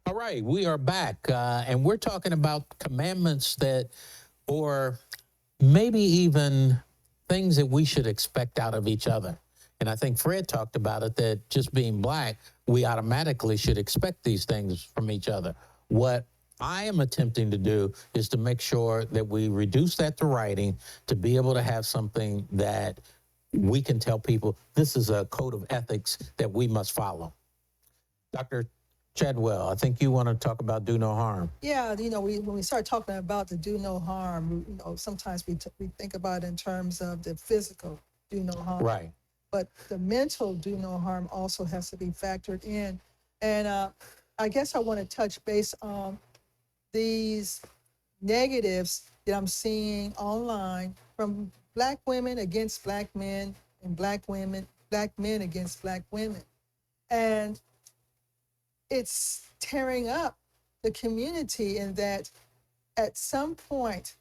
All right, we are back, and we're talking about commandments that, or maybe even things that we should expect out of each other. And I think Fred talked about it that just being black, we automatically should expect these things from each other. What I am attempting to do is to make sure that we reduce that to writing to be able to have something that we can tell people this is a code of ethics that we must follow. Dr. Chadwell, I think you want to talk about do no harm. Yeah, when we start talking about the do no harm, sometimes we think about it in terms of the physical do no harm, Right. but the mental do no harm also has to be factored in. And I guess I want to touch base on these negatives that I'm seeing online from black women against black men and black men against black women. And it's tearing up the community in that at some point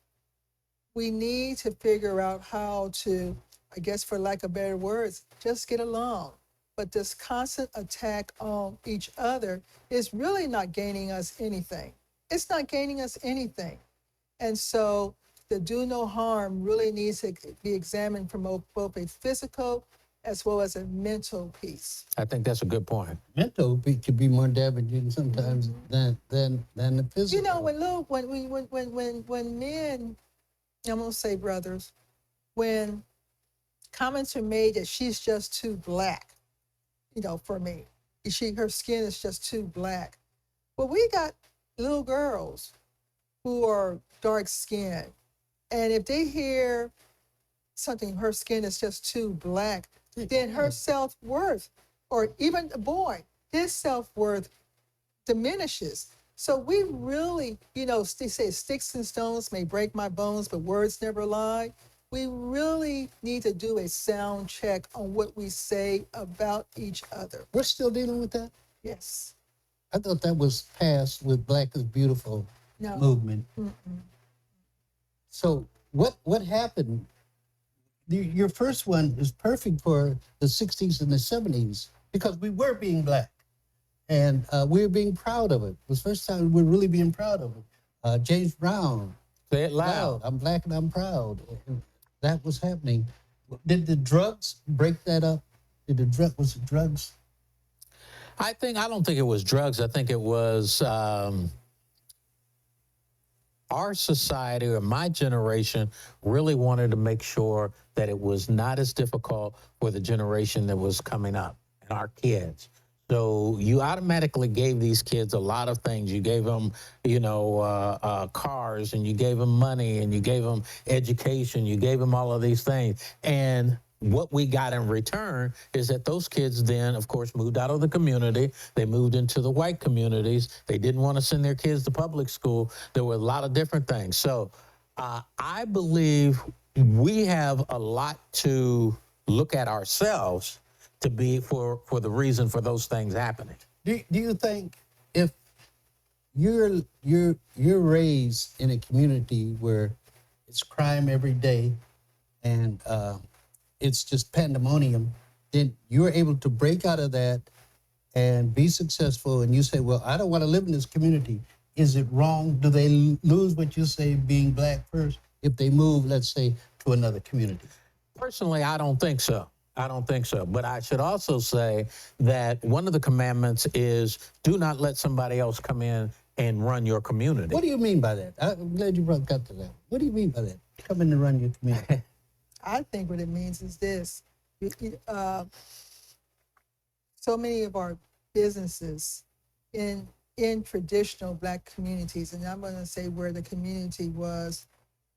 we need to figure out how to, I guess for lack of better words, just get along. But this constant attack on each other is really not gaining us anything. It's not gaining us anything. And so the do no harm really needs to be examined from both a physical as well as a mental piece. I think that's a good point. Could be more damaging sometimes than the physical. When men, I'm gonna say brothers, when comments are made that she's just too black, for me, her skin is just too black. Well, we got little girls who are dark skinned, and if they hear something, her skin is just too black, then her self-worth, or even a boy, his self-worth diminishes. So we really, they say sticks and stones may break my bones, but words never lie. We really need to do a sound check on what we say about each other. We're still dealing with that? Yes. I thought that was passed with Black is Beautiful movement. Mm-mm. So what happened? Your first one is perfect for the 60s and the 70s because we were being black. And we were being proud of it. It was the first time we were really being proud of it. James Brown. Say it loud. I'm black and I'm proud. And that was happening. Did the drugs break that up? Was it drugs? I don't think it was drugs. I think it was our society or my generation really wanted to make sure that it was not as difficult for the generation that was coming up and our kids. So you automatically gave these kids a lot of things. You gave them, cars, and you gave them money, and you gave them education. You gave them all of these things. And what we got in return is that those kids then, of course, moved out of the community. They moved into the white communities. They didn't want to send their kids to public school. There were a lot of different things. So I believe we have a lot to look at ourselves to be for the reason for those things happening. Do you think if you're raised in a community where it's crime every day and it's just pandemonium, then you're able to break out of that and be successful, and you say, well, I don't want to live in this community. Is it wrong? Do they lose what you say being black first if they move, let's say, to another community? Personally, I don't think so. But I should also say that one of the commandments is do not let somebody else come in and run your community. What do you mean by that? I'm glad you got to that. What do you mean by that? Come in and run your community. I think what it means is this. So many of our businesses in traditional black communities, and I'm going to say where the community was,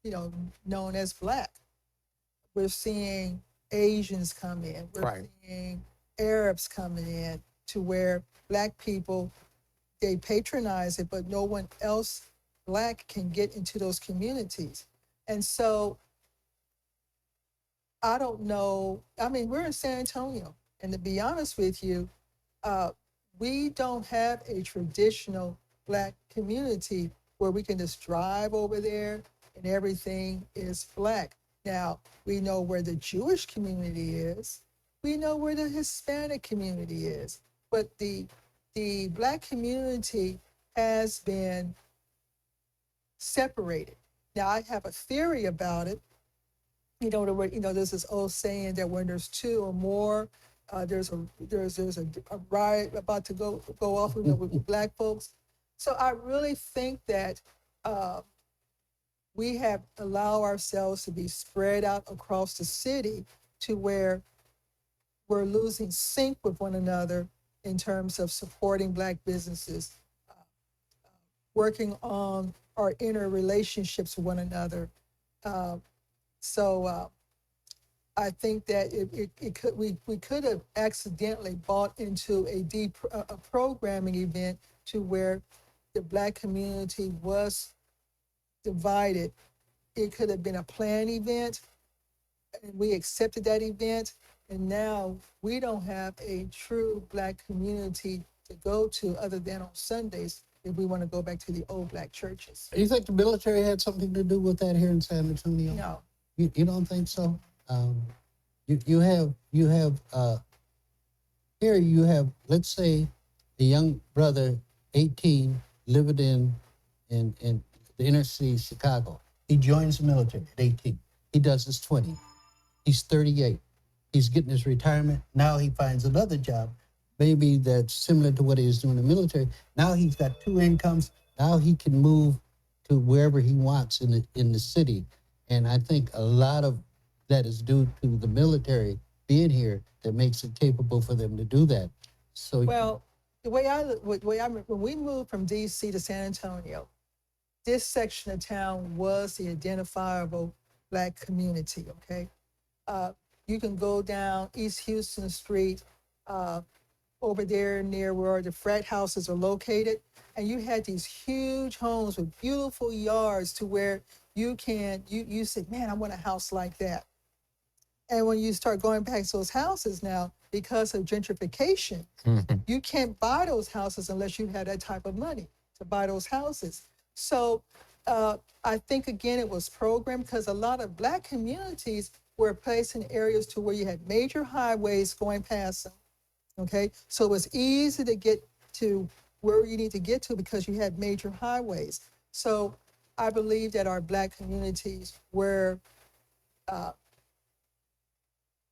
known as black, we're seeing Asians come in. We're seeing Arabs coming in to where black people, they patronize it, but no one else black can get into those communities. And so I don't know. I mean, we're in San Antonio, and to be honest with you, we don't have a traditional black community where we can just drive over there and everything is black. Now, we know where the Jewish community is. We know where the Hispanic community is. But the black community has been separated. Now, I have a theory about it. There's this old saying that when there's two or more, there's a riot about to go off with black folks. So I really think that we have allowed ourselves to be spread out across the city to where we're losing sync with one another in terms of supporting black businesses, working on our inner relationships with one another. So I think that we could have accidentally bought into a programming event to where the black community was divided. It could have been a planned event, and we accepted that event, and now we don't have a true black community to go to other than on Sundays if we want to go back to the old black churches. You think the military had something to do with that here in San Antonio? No. You don't think so? You have here you have, let's say, a young brother, 18, living in the inner city of Chicago. He joins the military at 18. He does his 20. He's 38. He's getting his retirement. Now he finds another job, maybe that's similar to what he was doing in the military. Now he's got two incomes. Now he can move to wherever he wants in the city. And I think a lot of that is due to the military being here that makes it capable for them to do that. So Well, when we moved from DC to San Antonio, this section of town was the identifiable black community, okay? You can go down East Houston Street, over there near where the frat houses are located, and you had these huge homes with beautiful yards to where you said, man, I want a house like that. And when you start going back to those houses now, because of gentrification, you can't buy those houses unless you had that type of money to buy those houses. So I think, again, it was programmed because a lot of black communities were placed in areas to where you had major highways going past them, okay? So it was easy to get to where you need to get to because you had major highways. So I believe that our black communities were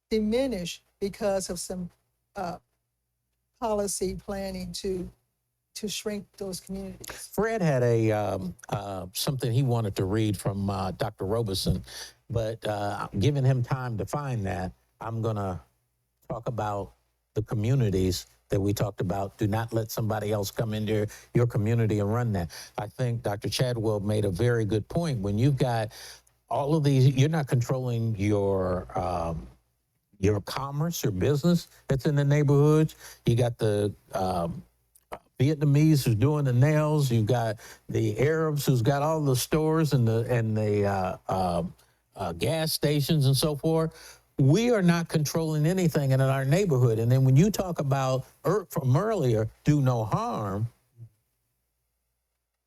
diminished because of some policy planning to shrink those communities. Fred had a something he wanted to read from Dr. Robeson, but giving him time to find that, I'm going to talk about the communities that we talked about. Do not let somebody else come into your community and run that. I think Dr. Chadwell made a very good point. When you've got all of these, you're not controlling your commerce, your business that's in the neighborhoods. You got the Vietnamese who's doing the nails. You got the Arabs who's got all the stores and the gas stations and so forth. We are not controlling anything in our neighborhood. And then when you talk about from earlier, do no harm,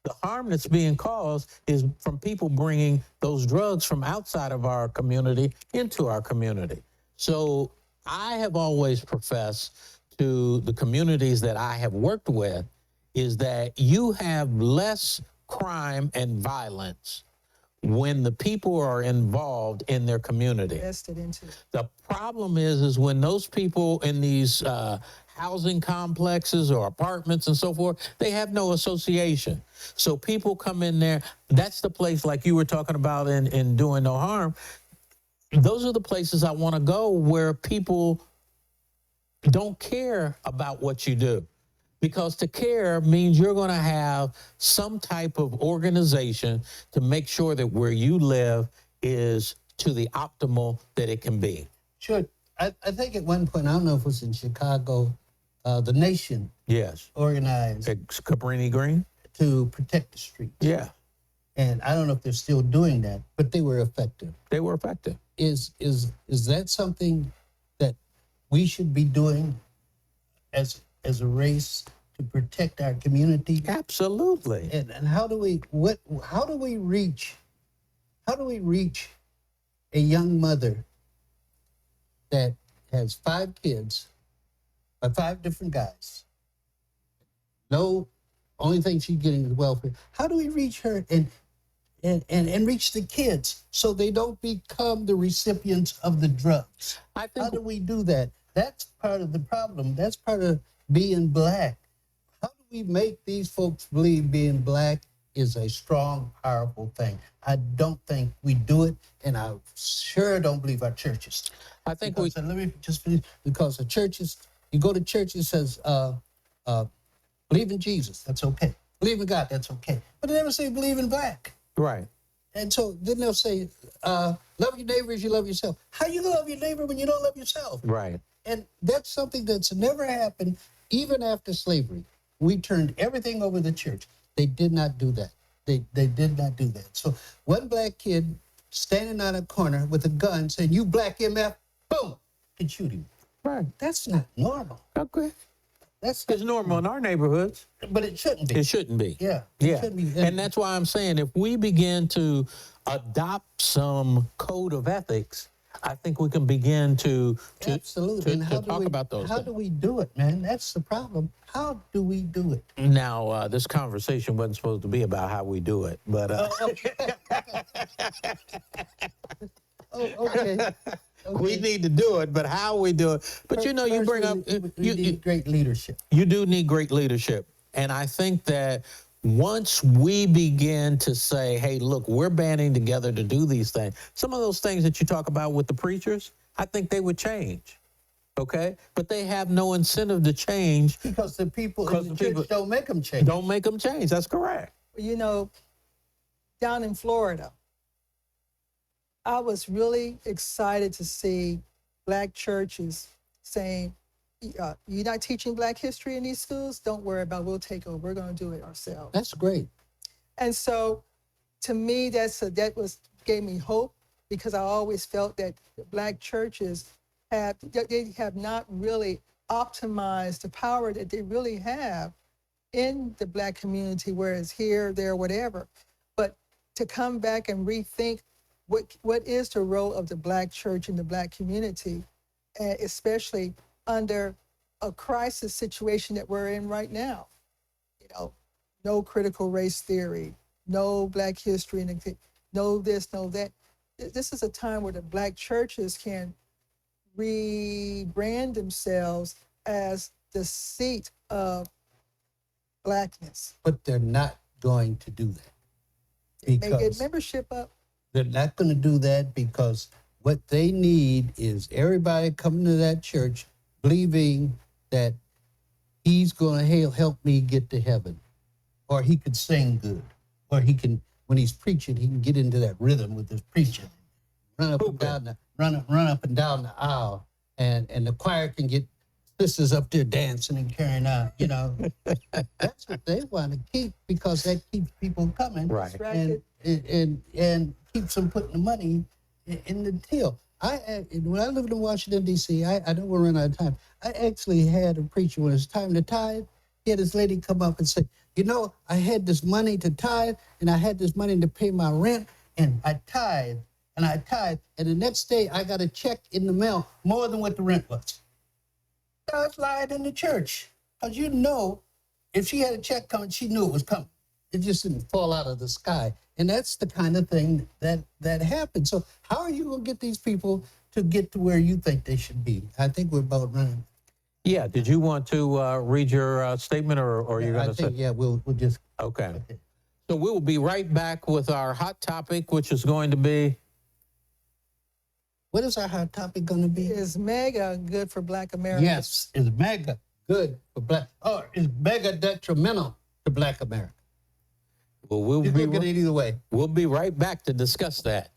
the harm that's being caused is from people bringing those drugs from outside of our community into our community. So I have always professed to the communities that I have worked with is that you have less crime and violence when the people are involved in their community. Invested into it. The problem is when those people in these housing complexes or apartments and so forth, they have no association. So people come in there. That's the place, like you were talking about in doing no harm. Those are the places I want to go where people don't care about what you do. Because to care means you're going to have some type of organization to make sure that where you live is to the optimal that it can be. sure, I think at one point, I don't know if it was in Chicago, the nation Yes. organized Cabrini Green? to protect the streets. Yeah, And I don't know if they're still doing that, but they were effective. they were effective. Is that something that we should be doing as a race to protect our community? Absolutely. And how do we reach a young mother that has 5 kids by 5 different guys, no only thing she's getting is welfare. How do we reach her and reach the kids so they don't become the recipients of the drugs? I How think do we do that? That's part of the problem. That's part of being black. How do we make these folks believe being black is a strong, powerful thing? I don't think we do it, and I sure don't believe our churches. I think Because, let me just finish, because the churches, you go to church, it says, believe in Jesus, that's okay. Believe in God, that's okay. But they never say believe in black. right. And so then they'll say, love your neighbor as you love yourself. How you gonna love your neighbor when you don't love yourself? Right. And that's something that's never happened, even after slavery. We turned everything over to the church. They did not do that. They did not do that. So one black kid standing on a corner with a gun saying, "You black MF," boom, could shoot him. Right. That's not normal. Okay. That's It's normal in our neighborhoods. but it shouldn't be. It shouldn't be. Yeah. It Yeah. shouldn't be. And that's why I'm saying if we begin to adopt some code of ethics, I think we can begin to Absolutely. And to talk about those How things. do we do it, man? That's the problem. How do we do it? Now, this conversation wasn't supposed to be about how we do it, but Oh, okay. we need to do it. But how we do it? But you know, you First, bring up we need great leadership. you do need great leadership, and I think that once we begin to say, "Hey, look, we're banding together to do these things," some of those things that you talk about with the preachers, I think they would change. Okay, but they have no incentive to change. Because the people Because in the the people- church don't make them change. Don't make them change. That's correct. You know, down in Florida, I was really excited to see black churches saying, "You're not teaching black history in these schools? Don't worry about it. We'll take over. We're going to do it ourselves." That's great. And so, to me, that gave me hope, because I always felt that the black churches have not really optimized the power that they really have in the black community, where it's here, there, whatever. But to come back and rethink what is the role of the black church in the black community, especially under a crisis situation that we're in right now. You know, no critical race theory, no black history, and no this, no that. This is a time where the black churches can rebrand themselves as the seat of blackness. But they're not going to do that. They get Because membership up. they're not going to do that because what they need is everybody coming to that church believing that he's going to help me get to heaven, or he could sing good, or he can, when he's preaching, he can get into that rhythm with his preaching, run up and down the aisle, and the choir can get sisters up there dancing and carrying on. You know, that's what they want to keep, because that keeps people coming, Right. and keeps them putting the money in the till. When I lived in Washington, D.C., I don't want to run out of time. I actually had a preacher, when it's time to tithe, he had this lady come up and say, "You know, I had this money to tithe, and I had this money to pay my rent, and I tithe, and the next day I got a check in the mail more than what the rent was." God's lied in the church. Because you know, if she had a check coming, she knew it was coming. It just didn't fall out of the sky. And that's the kind of thing that happens. So how are you going to get these people to get to where you think they should be? I think we're about running. Yeah. Did you want to read your statement, or you're going I to say? think, yeah, we'll just. Okay. So we will be right back with our hot topic, which is going to be. What is our hot topic going to be? Is mega good for black Americans? Yes, is mega good for black, or is mega detrimental to black America? Well, You can get it either way. we'll be right back to discuss that.